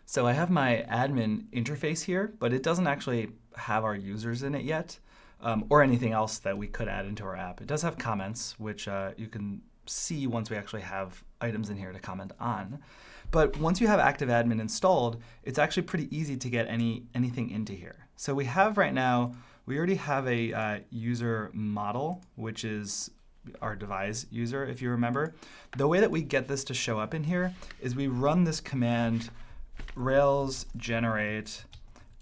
So I have my admin interface here, but it doesn't actually have our users in it yet, or anything else that we could add into our app. It does have comments, which you can see once we actually have items in here to comment on. But once you have ActiveAdmin installed, it's actually pretty easy to get anything into here. So we have right now, we already have a user model, which is our device user, if you remember. The way that we get this to show up in here is we run this command Rails generate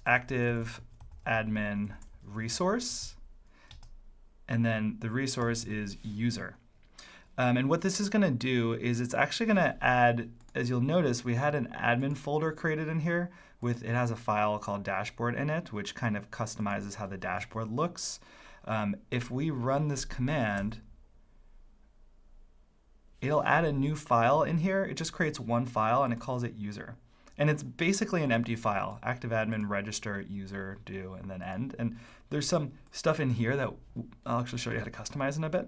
active admin resource, and then the resource is user. And what this is going to do is it's actually going to add, as you'll notice, we had an admin folder created in here with, it has a file called dashboard in it, which kind of customizes how the dashboard looks. If we run this command, it'll add a new file in here. It just creates one file and it calls it user. And it's basically an empty file, ActiveAdmin register user do and then end. And there's some stuff in here that I'll actually show you how to customize in a bit.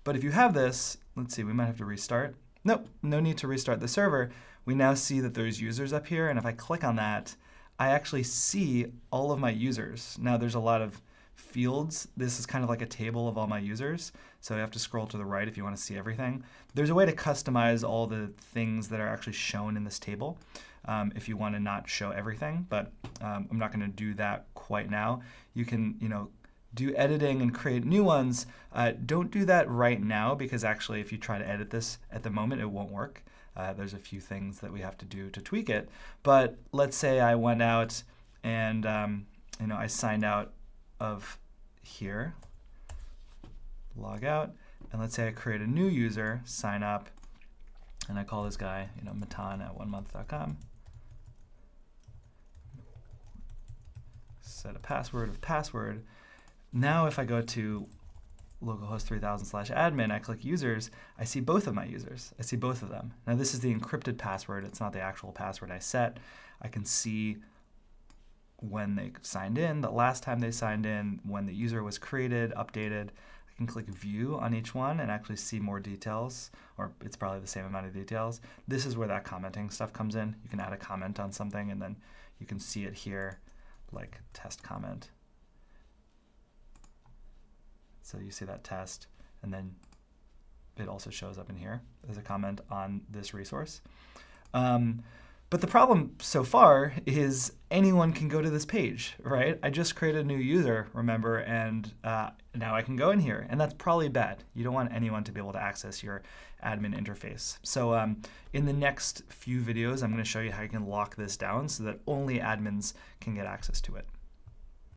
But if you have this, let's see, we might have to restart. Nope, no need to restart the server. We now see that there's users up here, and if I click on that, I actually see all of my users. Now there's a lot of fields. This is kind of like a table of all my users, so you have to scroll to the right if you want to see everything. There's a way to customize all the things that are actually shown in this table if you want to not show everything, but I'm not going to do that quite now. You can, do editing and create new ones. Don't do that right now, because actually if you try to edit this at the moment, it won't work. There's a few things that we have to do to tweak it. But let's say I went out and I signed out of here, log out, and let's say I create a new user, sign up, and I call this guy Matan at onemonth.com. Set a password of password. Now if I go to localhost 3000/admin, I click users, I see both of my users. I see both of them. Now this is the encrypted password. It's not the actual password I set. I can see when they signed in, the last time they signed in, when the user was created, updated. I can click view on each one and actually see more details, or it's probably the same amount of details. This is where that commenting stuff comes in. You can add a comment on something and then you can see it here, like test comment. So you see that test, and then it also shows up in here as a comment on this resource. But the problem so far is anyone can go to this page, right? I just created a new user, remember, and now I can go in here, and that's probably bad. You don't want anyone to be able to access your admin interface. So in the next few videos, I'm going to show you how you can lock this down so that only admins can get access to it.